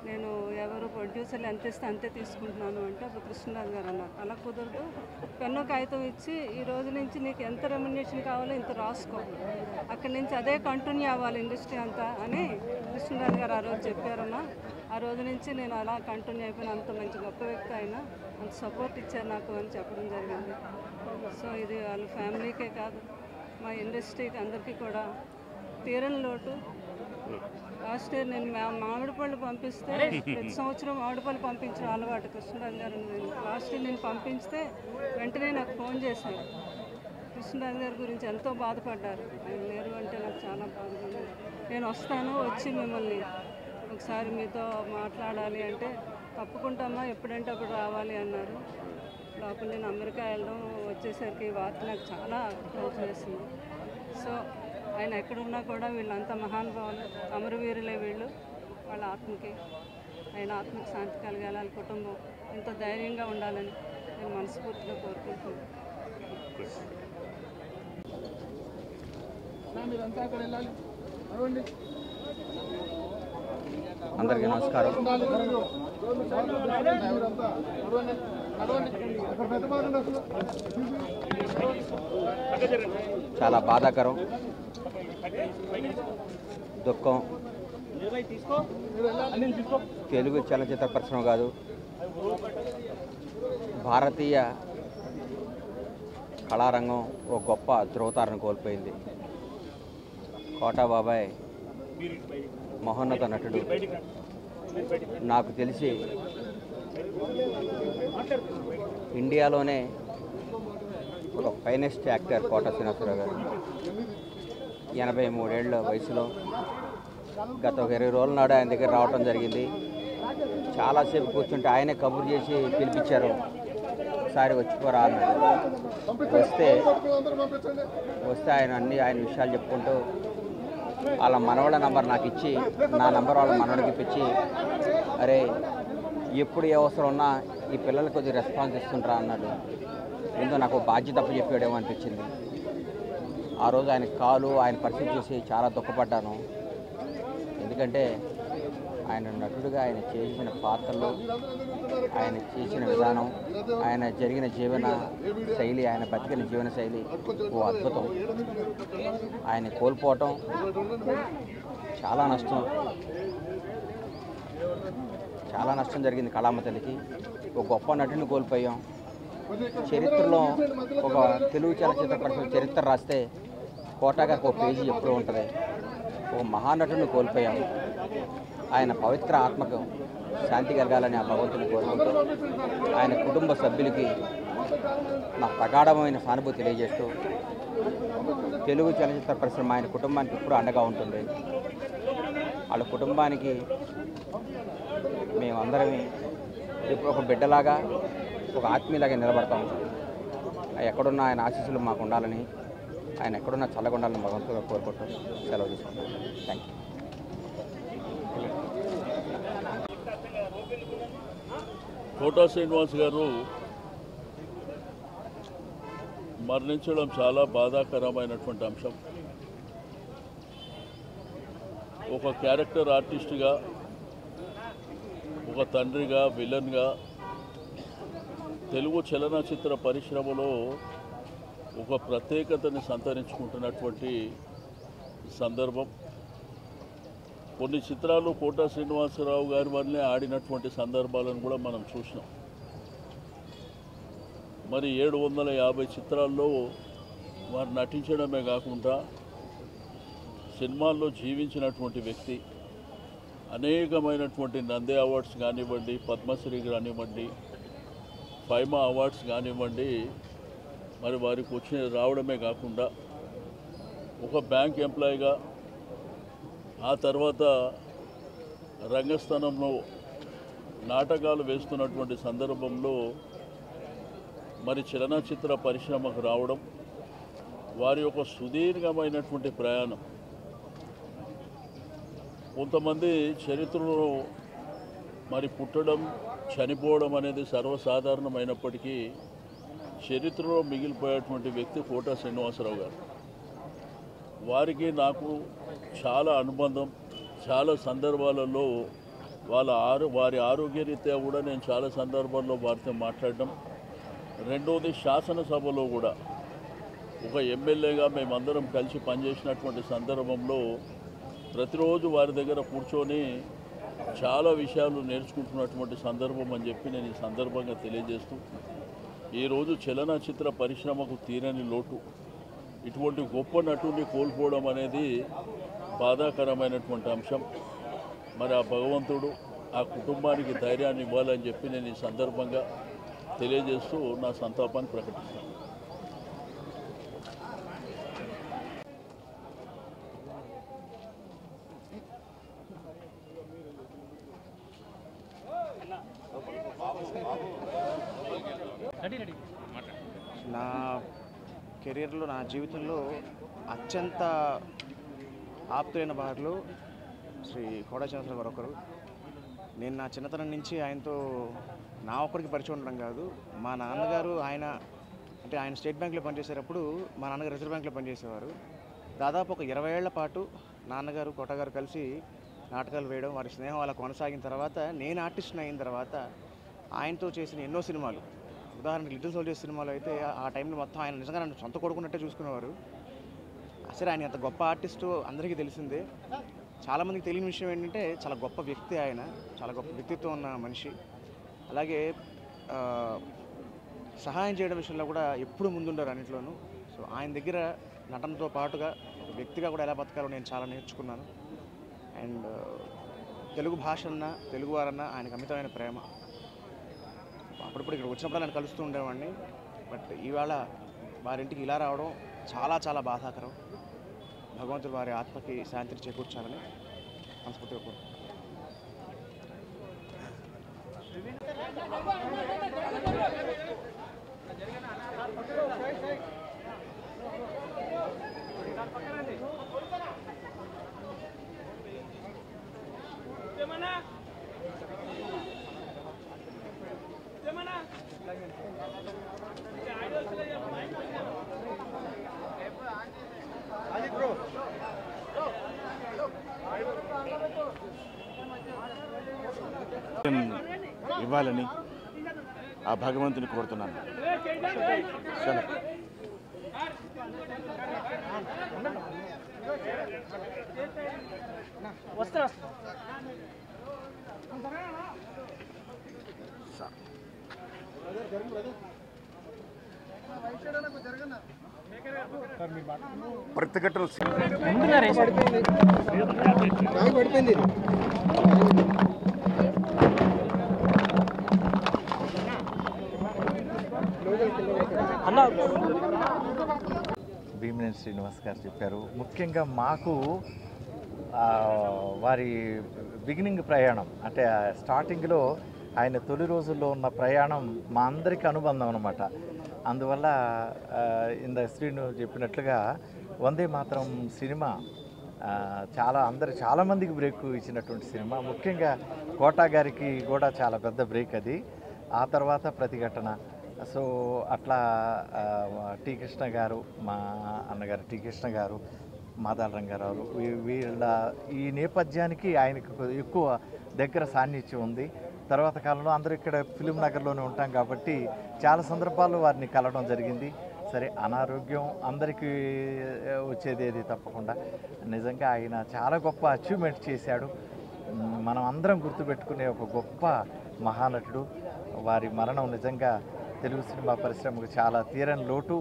నేను ఎవరు ప్రొడ్యూసర్లు ఎంత ఇస్తే అంతే తీసుకుంటున్నాను అంటే, అప్పుడు కృష్ణరాజు గారు అన్నారు అలా కుదరదు, పెన్ను కాగితం ఇచ్చి ఈ రోజు నుంచి నీకు ఎంత రెమ్యునరేషన్ కావాలో ఇంత రాసుకో, అక్కడి నుంచి అదే కంటిన్యూ అవ్వాలి ఇండస్ట్రీ అంతా అని కృష్ణరాజు గారు ఆ రోజు చెప్పారమ్మా. ఆ రోజు నుంచి నేను అలా కంటిన్యూ అయిపోయిన. అంత మంచి గొప్ప వ్యక్తి అయినా అంత సపోర్ట్ ఇచ్చారు నాకు అని చెప్పడం జరిగింది. సో ఇది వాళ్ళ ఫ్యామిలీకే కాదు మా ఇండస్ట్రీకి అందరికీ కూడా తీరని లోటు. లాస్ట్ ఇయర్ నేను మామిడి పళ్ళు పంపిస్తే, ప్రతి సంవత్సరం మామిడి పళ్ళు పంపించడం అలవాటు కృష్ణరాజు గారు. లాస్ట్ ఇయర్ నేను పంపించితే వెంటనే నాకు ఫోన్ చేశారు. కృష్ణరాజు గారి గురించి ఎంతో బాధపడ్డారు. ఆయన లేరు అంటే నాకు చాలా బాధగా ఉంది. నేను వస్తాను, వచ్చి మిమ్మల్ని ఒకసారి మీతో మాట్లాడాలి అంటే, తప్పకుండా ఎప్పుడంటే అప్పుడు రావాలి అన్నారు. లోపల నేను అమెరికా వెళ్ళడం వచ్చేసరికి వార్త నాకు చాలా క్లోజ్ చేసింది. సో ఆయన ఎక్కడున్నా కూడా వీళ్ళంతా మహానుభావులు, అమరవీరులే వీళ్ళు. వాళ్ళ ఆత్మకి, ఆయన ఆత్మకి శాంతి కలగాలి, వాళ్ళ కుటుంబం ఎంతో ధైర్యంగా ఉండాలని నేను మనస్ఫూర్తిగా కోరుకుంటున్నాను. అందరికీ నమస్కారం. చాలా బాధాకరం, దుఃఖం. తెలుగు చలనచిత్ర పరిశ్రమ కాదు, భారతీయ కళారంగం ఒక గొప్ప ధ్రువతారను కోల్పోయింది. కోటా బాబాయ్ మహోన్నత నటుడు. నాకు తెలిసి ఇండియాలోనే ఒక ఫైనెస్ట్ యాక్టర్ కోట శ్రీనివాసరావు గారు. 83 ఏళ్ల వయసులో గత 20 రోజుల నాడు ఆయన దగ్గర రావడం జరిగింది. చాలాసేపు కూర్చుంటే ఆయనే కబురు చేసి పిలిపించారు, ఒకసారి వచ్చిపోరా అన్నాడు. వస్తే ఆయన విషయాలు చెప్పుకుంటూ వాళ్ళ మనవాళ్ళ నంబర్ నాకు ఇచ్చి, నా నంబర్ వాళ్ళ మనవాడికి ఇప్పించి, అరే ఎప్పుడు ఏ అవసరం ఉన్నా ఈ పిల్లలు కొద్దిగా రెస్పాన్స్ ఇస్తుంటారా అన్నాడు. ఏందో నాకు బాధ్యత తప్పు చెప్పాడేమో అనిపించింది. ఆ రోజు ఆయన కాలు, ఆయన పరిస్థితి చూసి చాలా దుఃఖపడ్డాను. ఎందుకంటే ఆయన నటుడుగా ఆయన చేసిన పాత్రలు, ఆయన చేసిన విధానం, ఆయన జరిగిన జీవన శైలి, ఆయన బతికిన జీవన శైలి ఓ అద్భుతం. ఆయన కోల్పోవటం చాలా నష్టం జరిగింది కళామ తల్లికి. ఒక గొప్ప నటుని కోల్పోయాం. చరిత్రలో ఒక తెలుగు చలనచిత్ర పరిశ్రమ చరిత్ర రాస్తే కోటా గారికి ఒక పేజీ ఎప్పుడూ ఉంటుంది. ఒక మహానటుని కోల్పోయాం. ఆయన పవిత్ర ఆత్మకు శాంతి కలగాలని ఆ భగవంతుని కోరుకుంటూ, ఆయన కుటుంబ సభ్యులకి నా ప్రగాఢమైన సానుభూతి తెలియజేస్తూ, తెలుగు చలనచిత్ర పరిశ్రమ ఆయన కుటుంబానికి ఎప్పుడూ అండగా ఉంటుంది. వాళ్ళ కుటుంబానికి మేమందరమే ఇప్పుడు ఒక బిడ్డలాగా ఒక ఆత్మీయులాగా నిలబడతాం. ఎక్కడున్న ఆయన ఆశీస్సులు మాకు ఉండాలని, ఆయన ఎక్కడున్న చల్లగా ఉండాలని భగవంతుగా కోరుకుంటూ సెలవు తీసుకుంటాం. Thank you. కోటా శ్రీనివాస్ గారు మరణించడం చాలా బాధాకరమైనటువంటి అంశం. ఒక క్యారెక్టర్ ఆర్టిస్ట్గా, ఒక తండ్రిగా, విలన్గా తెలుగు చలనచిత్ర పరిశ్రమలో ఒక ప్రత్యేకతని సంతరించుకుంటున్నటువంటి సందర్భం. కొన్ని చిత్రాలు కోటా శ్రీనివాసరావు గారి వల్లే ఆడినటువంటి సందర్భాలను కూడా మనం చూసినాం. మరి 750 చిత్రాల్లో వారు నటించడమే కాకుండా సినిమాల్లో జీవించినటువంటి వ్యక్తి. అనేకమైనటువంటి నంది అవార్డ్స్ కానివ్వండి, పద్మశ్రీ కానివ్వండి, ఫైమా అవార్డ్స్ కానివ్వండి, మరి వారికి రావడమే కాకుండా ఒక బ్యాంక్ ఎంప్లాయీగా, ఆ తర్వాత రంగస్థానంలో నాటకాలు వేస్తున్నటువంటి సందర్భంలో మరి చలనచిత్ర పరిశ్రమకు రావడం, వారి యొక్క సుదీర్ఘమైనటువంటి ప్రయాణం. కొంతమంది చరిత్రలో మరి పుట్టడం, చనిపోవడం అనేది సర్వసాధారణమైనప్పటికీ చరిత్రలో మిగిలిపోయేటువంటి వ్యక్తి కోటా శ్రీనివాసరావు గారు. వారికి నాకు చాలా అనుబంధం. చాలా సందర్భాలలో వారి ఆరోగ్యరీత్యా కూడా నేను చాలా సందర్భాల్లో వారితో మాట్లాడడం. రెండవది, శాసనసభలో కూడా ఒక ఎమ్మెల్యేగా మేమందరం కలిసి పనిచేసినటువంటి సందర్భంలో ప్రతిరోజు వారి దగ్గర కూర్చొని చాలా విషయాలు నేర్చుకుంటున్నటువంటి సందర్భం అని చెప్పి నేను ఈ సందర్భంగా తెలియజేస్తూ, ఈరోజు చలనచిత్ర పరిశ్రమకు తీరని లోటు, ఇటువంటి గొప్ప నటుడిని కోల్పోవడం అనేది బాధాకరమైనటువంటి అంశం. మరి ఆ భగవంతుడు ఆ కుటుంబానికి ధైర్యాన్ని ఇవ్వాలని చెప్పి నేను ఈ సందర్భంగా తెలియజేస్తూ నా సంతాపాన్ని ప్రకటిస్తాను. నా కెరీర్లో, నా జీవితంలో అత్యంత ఆప్తులైన వారిలో శ్రీ కోటా శ్రీనివాసరావు గారు ఒకరు. నేను నా చిన్నతనం నుంచి ఆయనతో నా ఒక్కరికి పరిచయం ఉండడం కాదు, మా నాన్నగారు ఆయన స్టేట్ బ్యాంక్లో పనిచేసేటప్పుడు మా నాన్నగారు రిజర్వ్ బ్యాంక్లో పనిచేసేవారు. దాదాపు ఒక 20 ఏళ్ల పాటు నాన్నగారు కోటా గారు కలిసి నాటకాలు వేయడం, వారి స్నేహం అలా కొనసాగిన తర్వాత నేను ఆర్టిస్ట్ని అయిన తర్వాత ఆయనతో చేసిన ఎన్నో సినిమాలు, ఉదాహరణకి లిటిల్ సోల్జర్స్ సినిమాలో అయితే ఆ టైంలో మొత్తం ఆయన నిజంగా నన్ను సొంత కొడుకున్నట్టే చూసుకునేవారు. అసలు ఆయన అంత గొప్ప ఆర్టిస్టు అందరికీ తెలిసిందే. చాలామందికి తెలియని విషయం ఏంటంటే చాలా గొప్ప వ్యక్తి ఆయన, చాలా గొప్ప వ్యక్తిత్వం ఉన్న మనిషి. అలాగే సహాయం చేయడం విషయంలో కూడా ఎప్పుడు ముందుండారు అన్నింటిలోనూ. సో ఆయన దగ్గర నటనతో పాటుగా ఒక వ్యక్తిగా కూడా ఎలా బతకాలో నేను చాలా నేర్చుకున్నాను. అండ్ తెలుగు భాష అన్నా, తెలుగువారన్నా ఆయనకు అమితమైన ప్రేమ. అప్పుడప్పుడు ఇక్కడ వచ్చినప్పుడు నేను కలుస్తూ ఉండేవాడిని. బట్ ఇవాళ వారింటికి ఇలా రావడం చాలా చాలా బాధాకరం. భగవంతుడు వారి ఆత్మకి శాంతిని చేకూర్చాలని మనస్ఫూర్తిగా కోరుకుంటున్నాను. ఇవ్వాలని ఆ భగవంతుని కోరుతున్నాను. ప్రతిఘటనలు పడిపోయింది. భీమినేని శ్రీనివాస్ గారు చెప్పారు. ముఖ్యంగా మాకు వారి బిగినింగ్ ప్రయాణం అంటే స్టార్టింగ్లో ఆయన తొలి రోజుల్లో ఉన్న ప్రయాణం మా అందరికీ అనుబంధం అనమాట. అందువల్ల ఇందాక శ్రీను చెప్పినట్లుగా వందే మాతరం సినిమా చాలామందికి బ్రేక్ ఇచ్చినటువంటి సినిమా. ముఖ్యంగా కోటా గారికి కూడా చాలా పెద్ద బ్రేక్ అది. ఆ తర్వాత ప్రతిఘటన. సో అట్లా టీ కృష్ణ గారు, మా అన్నగారు టీ కృష్ణ గారు, మాదాల రంగారావు, వీళ్ళ ఈ నేపథ్యానికి ఆయనకు ఎక్కువ దగ్గర సాన్నిధ్యం ఉంది. తర్వాత కాలంలో అందరూ ఇక్కడ ఫిలిం నగర్లోనే ఉంటాం కాబట్టి చాలా సందర్భాల్లో వారిని కలవడం జరిగింది. సరే, అనారోగ్యం అందరికీ వచ్చేది తప్పకుండా. నిజంగా ఆయన చాలా గొప్ప అచీవ్మెంట్ చేశాడు. మనం అందరం గుర్తుపెట్టుకునే ఒక గొప్ప మహానటుడు. వారి మరణం నిజంగా తెలుగు సినిమా పరిశ్రమకు చాలా తీరని లోటు.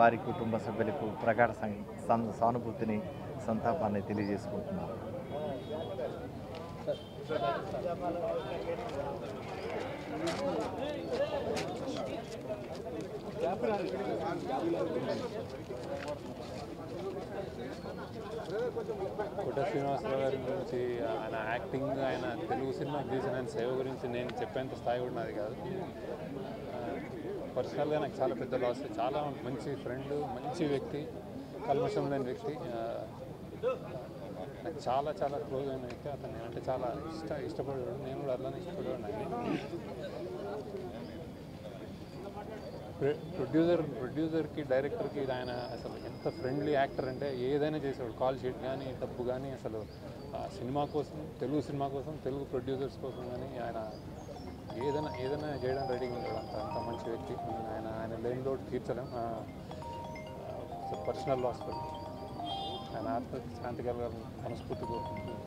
వారి కుటుంబ సభ్యులకు ప్రగాఢ సానుభూతిని, సంతాపాన్ని తెలియజేసుకుంటున్నాను. కోట శ్రీనివాసరావు గారి గురించి, ఆయన యాక్టింగ్, ఆయన తెలుగు సినిమా చేసిన ఆయన సేవ గురించి నేను చెప్పేంత స్థాయి కూడా నాది కాదు. పర్సనల్గా నాకు చాలా పెద్ద లాస్. చాలా మంచి ఫ్రెండ్, మంచి వ్యక్తి, కల్మషం లేని వ్యక్తి, నాకు చాలా చాలా క్లోజ్ అయిన వ్యక్తి. అతను నేనంటే చాలా ఇష్టపడేవాడు. నేను కూడా అట్లానే ఇష్టపడేవాడు. ఆయన ప్రొడ్యూసర్కి, డైరెక్టర్కి ఆయన అసలు ఎంత ఫ్రెండ్లీ యాక్టర్ అంటే ఏదైనా చేసేవాడు. కాల్ షీట్ కానీ, డబ్బు కానీ, అసలు సినిమా కోసం, తెలుగు సినిమా కోసం, తెలుగు ప్రొడ్యూసర్స్ కోసం కానీ ఆయన ఏదైనా చేయడానికి రెడీగా ఉంటాడు. అంత మంచి వ్యక్తి. ఆయన లేని లోటు తీర్చలేం. పర్సనల్ లాస్ కూడా. ఆయన ఆత్మకి శాంతి కలగాలని మనస్ఫూర్తి కోరుకుంటున్నాను.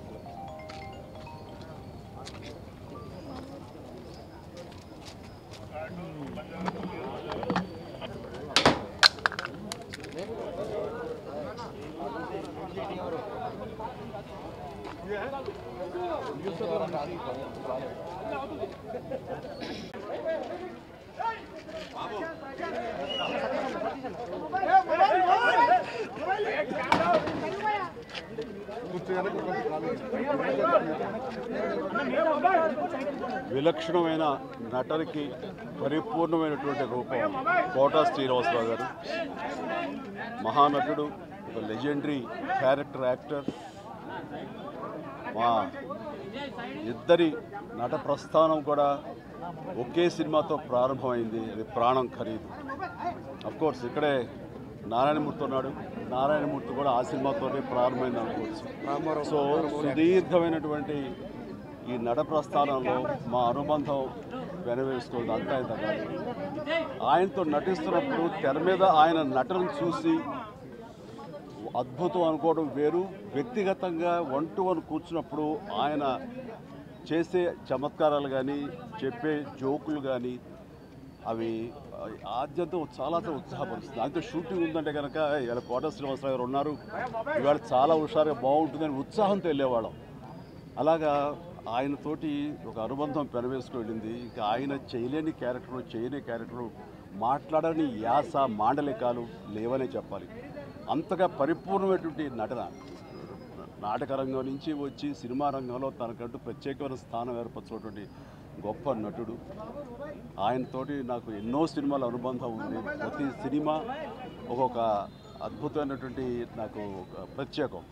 విలక్షణమైన నటనకి పరిపూర్ణమైనటువంటి రూపం కోటా శ్రీనివాసరావు గారు. మహానటుడు, ఒక లెజెండరీ క్యారెక్టర్ యాక్టర్. మా ఇద్దరి నట ప్రస్థానం కూడా ఒకే సినిమాతో ప్రారంభమైంది. అది ప్రాణం ఖరీదు. అఫ్కోర్స్ ఇక్కడే నారాయణమూర్తి ఉన్నాడు. నారాయణమూర్తి కూడా ఆ సినిమాతోనే ప్రారంభమైంది అనుకోవచ్చు. సో సుదీర్ఘమైనటువంటి ఈ నట ప్రస్థానంలో మా అనుబంధం వెనవేస్తుంది. అంతా ఇంత కాదు. ఆయనతో నటిస్తున్నప్పుడు తెర మీద ఆయన నటనను చూసి అద్భుతం అనుకోవడం వేరు. వ్యక్తిగతంగా 1-to-1 కూర్చున్నప్పుడు ఆయన చేసే చమత్కారాలు కానీ, చెప్పే జోకులు కానీ, అవి ఆద్యంతం చాలా ఉత్సాహపరుస్తుంది. అంతే షూటింగ్ ఉందంటే కనుక ఇవాళ కోట శ్రీనివాసరావు గారు ఉన్నారు, ఇవాళ చాలా హుషారుగా బాగుంటుందని ఉత్సాహంతో వెళ్ళేవాళ్ళం. అలాగా ఆయనతోటి ఒక అనుబంధం పెనవేసుకు వెళ్ళింది. ఇక ఆయన చేయలేని క్యారెక్టరు, మాట్లాడని యాస, మాండలికాలు లేవనే చెప్పాలి. అంతగా పరిపూర్ణమైనటువంటి నటన. నాటక రంగం నుంచి వచ్చి సినిమా రంగంలో తనకంటూ ప్రత్యేకమైన స్థానం ఏర్పరచుకున్నటువంటి గొప్ప నటుడు. ఆయనతోటి నాకు ఎన్నో సినిమాల అనుబంధం ఉంది. ప్రతి సినిమా ఒక్కొక్క అద్భుతమైనటువంటి నాకు ప్రత్యేకం.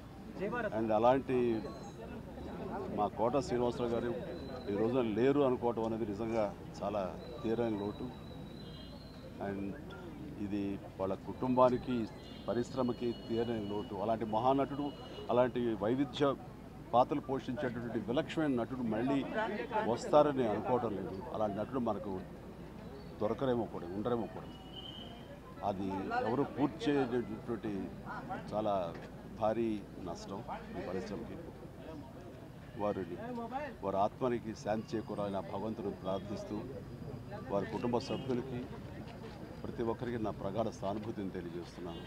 అండ్ అలాంటి మా కోట శ్రీనివాసరావు గారు ఈ రోజున లేరు అనుకోవటం అనేది నిజంగా చాలా తీరని లోటు. అండ్ ఇది వాళ్ళ కుటుంబానికి, పరిశ్రమకి తీరని లోటు. అలాంటి మహానటుడు, అలాంటి వైవిధ్య పాత్రలు పోషించేటటువంటి విలక్షణమైన నటుడు మళ్ళీ వస్తారని అనుకోవడం లేదు. అలాంటి నటుడు మనకు దొరకరేమో కూడా, ఉండరేమో కూడా. అది ఎవరు పూర్తి చేయటువంటి చాలా భారీ నష్టం ఈ పరిశ్రమకి. వారి ఆత్మనికి శాంతి చేకూరాలని ఆ భగవంతుని ప్రార్థిస్తూ, వారి కుటుంబ సభ్యులకి, ప్రతి ఒక్కరికి నా ప్రగాఢ సానుభూతిని తెలియజేస్తున్నాను.